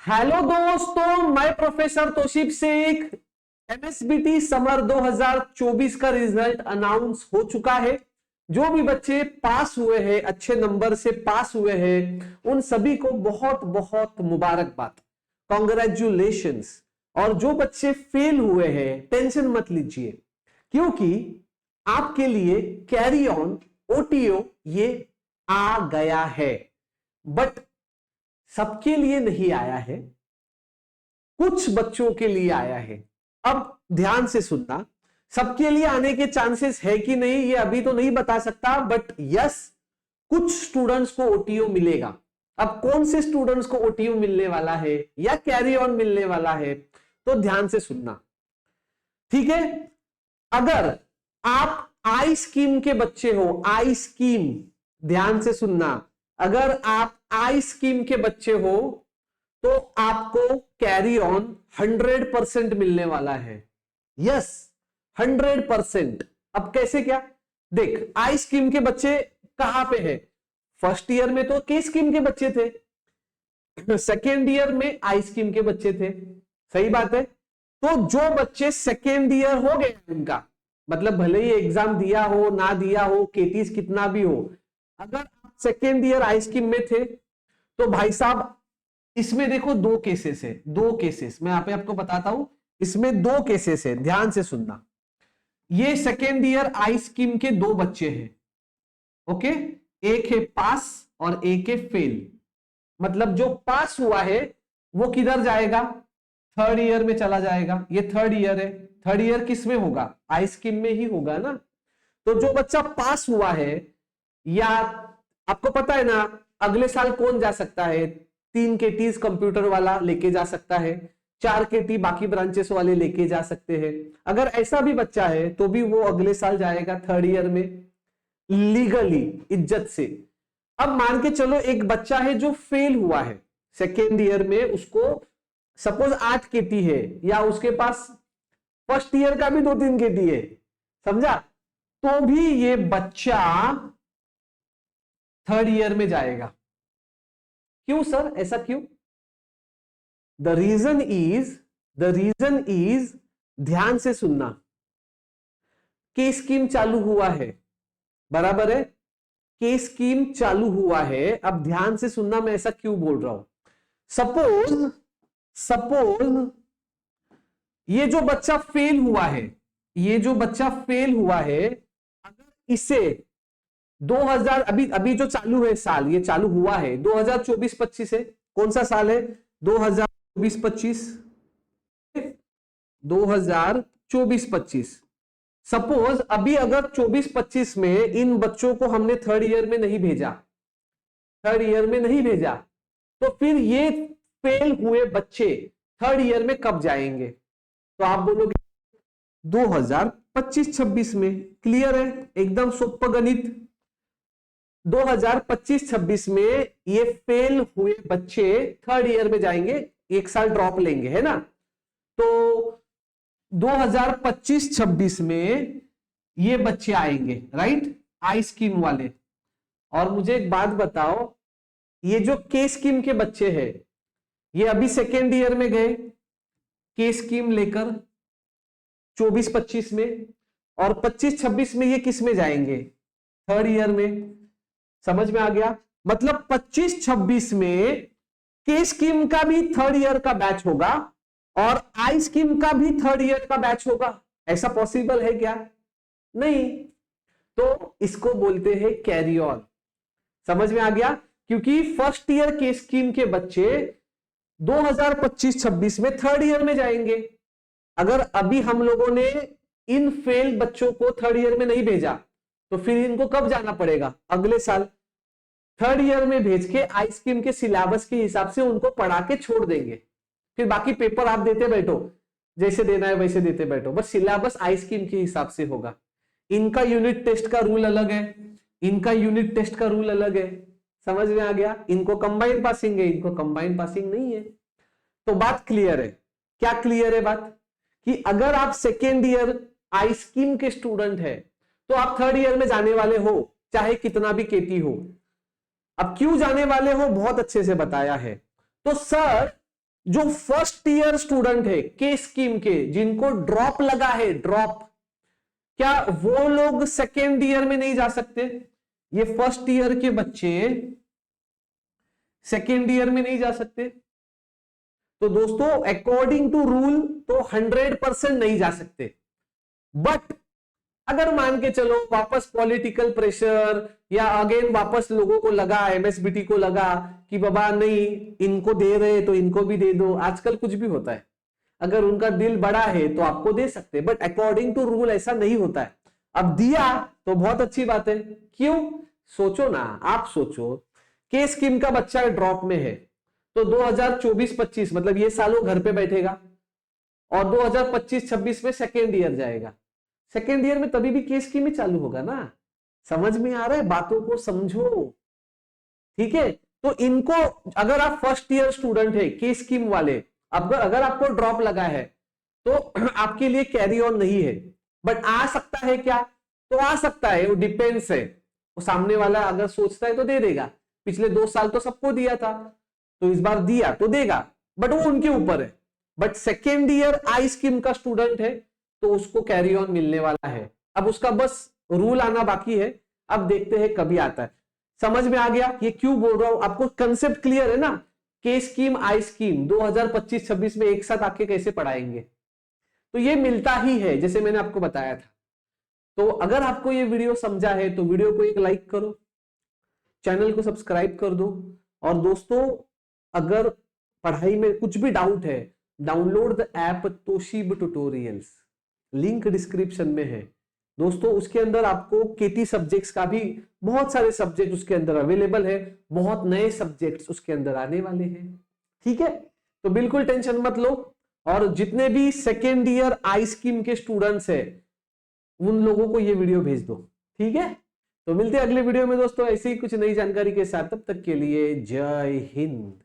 Hello दोस्तों, मैं professor Tauseef Shaikh. MSBTE summer 2024 का रिजल्ट अनाउंस हो चुका है। जो भी बच्चे पास हुए हैं, अच्छे नंबर से पास हुए हैं, उन सभी को बहुत बहुत मुबारकबाद, कॉन्ग्रेचुलेशंस। और जो बच्चे फेल हुए हैं, टेंशन मत लीजिए, क्योंकि आपके लिए कैरी ऑन ओटीओ ये आ गया है। बट सबके लिए नहीं आया है, कुछ बच्चों के लिए आया है। अब ध्यान से सुनना, सबके लिए आने के चांसेस है कि नहीं ये अभी तो नहीं बता सकता, बट यस, कुछ स्टूडेंट्स को ओटीओ मिलेगा। अब कौन से स्टूडेंट्स को ओटीओ मिलने वाला है या कैरी ऑन मिलने वाला है, तो ध्यान से सुनना, ठीक है। अगर आप आई स्कीम के बच्चे हो, आई स्कीम, ध्यान से सुनना, अगर आप आई स्कीम के बच्चे हो तो आपको कैरी ऑन 100% मिलने वाला है। यस, 100%। अब कैसे क्या, देख, आई स्कीम के बच्चे कहां पे है? फर्स्ट ईयर में तो के स्कीम के बच्चे थे, सेकेंड ईयर में आई स्कीम के बच्चे थे, सही बात है। तो जो बच्चे सेकेंड ईयर हो गए उनका, मतलब भले ही एग्जाम दिया हो ना दिया हो, केटीज कितना भी हो, अगर आप सेकेंड ईयर आई स्कीम में थे तो भाई साहब इसमें देखो दो केसेस है, दो केसेस मैं यहां पे आपको बताता हूं। इसमें दो केसेस है, ध्यान से सुनना। ये सेकेंड ईयर आई स्कीम के दो बच्चे हैं, ओके। एक है पास और एक है फेल। मतलब जो पास हुआ है वो किधर जाएगा? थर्ड ईयर में चला जाएगा। ये थर्ड ईयर है, थर्ड ईयर किस में होगा? आई स्कीम में ही होगा ना। तो जो बच्चा पास हुआ है, या आपको पता है ना अगले साल कौन जा सकता है? 3 केटीज कंप्यूटर वाला लेके जा सकता है, 4 केटी बाकी ब्रांचेस वाले लेके जा सकते हैं। अगर ऐसा भी बच्चा है तो भी वो अगले साल जाएगा थर्ड ईयर में, लीगली, इज्जत से। अब मान के चलो एक बच्चा है जो फेल हुआ है सेकेंड ईयर में, उसको सपोज 8 केटी है, या उसके पास फर्स्ट ईयर का भी 2-3 केटी है, समझा? तो भी ये बच्चा थर्ड ईयर में जाएगा। क्यों सर, ऐसा क्यों? द रीजन इज, ध्यान से सुनना, के स्कीम चालू हुआ है, बराबर है, के स्कीम चालू हुआ है। अब ध्यान से सुनना, मैं ऐसा क्यों बोल रहा हूं। सपोज ये जो बच्चा फेल हुआ है, ये जो बच्चा फेल हुआ है, अगर इसे 2000 अभी जो चालू है साल, ये चालू हुआ है 2024-25 है। कौन सा साल है? 2024-25, 2024-25। सपोज अभी अगर 24-25 में इन बच्चों को हमने थर्ड ईयर में नहीं भेजा, थर्ड ईयर में नहीं भेजा, तो फिर ये फेल हुए बच्चे थर्ड ईयर में कब जाएंगे? तो आप बोलोगे 2025-26 में। क्लियर है, एकदम सुपर गणित। 2025-26 में ये फेल हुए बच्चे थर्ड ईयर में जाएंगे, एक साल ड्रॉप लेंगे, है ना। तो 2025-26 में ये बच्चे आएंगे, राइट, आई स्कीम वाले। और मुझे एक बात बताओ, ये जो के स्कीम के बच्चे हैं, ये अभी सेकेंड ईयर में गए के स्कीम लेकर 24-25 में, और 25-26 में ये किस में जाएंगे? थर्ड ईयर में। समझ में आ गया? मतलब 25-26 में के स्कीम का भी थर्ड ईयर का बैच होगा और आई स्कीम का भी थर्ड ईयर का बैच होगा। ऐसा पॉसिबल है क्या? नहीं। तो इसको बोलते हैं कैरी ऑन। समझ में आ गया? क्योंकि फर्स्ट ईयर के स्कीम के बच्चे 2025-26 में थर्ड ईयर में जाएंगे। अगर अभी हम लोगों ने इन फेल बच्चों को थर्ड ईयर में नहीं भेजा, तो फिर इनको कब जाना पड़ेगा? अगले साल थर्ड ईयर में भेज के आई स्कीम के सिलेबस के हिसाब से उनको पढ़ा के छोड़ देंगे। फिर बाकी पेपर आप देते बैठो, जैसे देना है वैसे देते बैठो, बस सिलेबस आई स्कीम के हिसाब से होगा। इनका यूनिट टेस्ट का रूल अलग है, इनका यूनिट टेस्ट का रूल अलग है। समझ में आ गया? इनको कंबाइंड पासिंग है, इनको कंबाइंड पासिंग नहीं है। तो बात क्लियर है। क्या क्लियर है बात? कि अगर आप सेकेंड ईयर आई स्कीम के स्टूडेंट है तो आप थर्ड ईयर में जाने वाले हो, चाहे कितना भी केटी हो। अब क्यों जाने वाले हो, बहुत अच्छे से बताया है। तो सर जो फर्स्ट ईयर स्टूडेंट है के स्कीम के, जिनको ड्रॉप लगा है, ड्रॉप, क्या वो लोग सेकेंड ईयर में नहीं जा सकते? ये फर्स्ट ईयर के बच्चे सेकेंड ईयर में नहीं जा सकते? तो दोस्तों अकॉर्डिंग टू रूल तो 100% नहीं जा सकते। बट अगर मान के चलो वापस पॉलिटिकल प्रेशर या अगेन वापस लोगों को लगा, एमएसबीटी को लगा कि बाबा नहीं इनको दे रहे तो इनको भी दे दो, आजकल कुछ भी होता है, अगर उनका दिल बड़ा है तो आपको दे सकते, बट अकॉर्डिंग टू रूल ऐसा नहीं होता है। अब दिया तो बहुत अच्छी बात है, क्यों? सोचो ना, आप सोचो के स्कीम का बच्चा ड्रॉप में है तो 2024-25 मतलब ये सालों घर पे बैठेगा और 2025-26 में सेकेंड ईयर जाएगा। सेकेंड ईयर में तभी भी के स्कीम ही चालू होगा ना। समझ में आ रहा है? बातों को समझो, ठीक है? तो इनको, अगर आप फर्स्ट ईयर स्टूडेंट है के स्कीम वाले, अगर आपको ड्रॉप लगा है तो आपके लिए कैरी ऑन नहीं है। बट आ सकता है क्या? तो आ सकता है, वो डिपेंड्स है, वो सामने वाला अगर सोचता है तो दे देगा। पिछले 2 साल तो सबको दिया था, तो इस बार दिया तो देगा, बट वो उनके ऊपर है। But second year I scheme का स्टूडेंट है तो उसको कैरी ऑन मिलने वाला है। अब उसका बस रूल आना बाकी है, अब देखते हैं कभी आता है। समझ में आ गया ये क्यों बोल रहा हूं? आपको कंसेप्ट क्लियर है ना? के स्कीम आई स्कीम 2025-26 में एक साथ आके कैसे पढ़ाएंगे, तो ये मिलता ही है, जैसे मैंने आपको बताया था। तो अगर आपको ये वीडियो समझा है तो वीडियो को एक लाइक करो, चैनल को सब्सक्राइब कर दो, और दोस्तों अगर पढ़ाई में कुछ भी डाउट है, डाउनलोड द ऐप तोशिब ट्यूटोरियल्स, लिंक डिस्क्रिप्शन में है दोस्तों। उसके अंदर आपको केटी सब्जेक्ट्स का भी बहुत सारे सब्जेक्ट उसके अंदर अवेलेबल है, बहुत नए सब्जेक्ट्स उसके अंदर आने वाले हैं, ठीक है? तो बिल्कुल टेंशन मत लो, और जितने भी सेकेंड ईयर आई स्कीम के स्टूडेंट्स हैं उन लोगों को ये वीडियो भेज दो, ठीक है? तो मिलते हैं अगले वीडियो में दोस्तों ऐसे ही कुछ नई जानकारी के साथ, तब तक के लिए जय हिंद।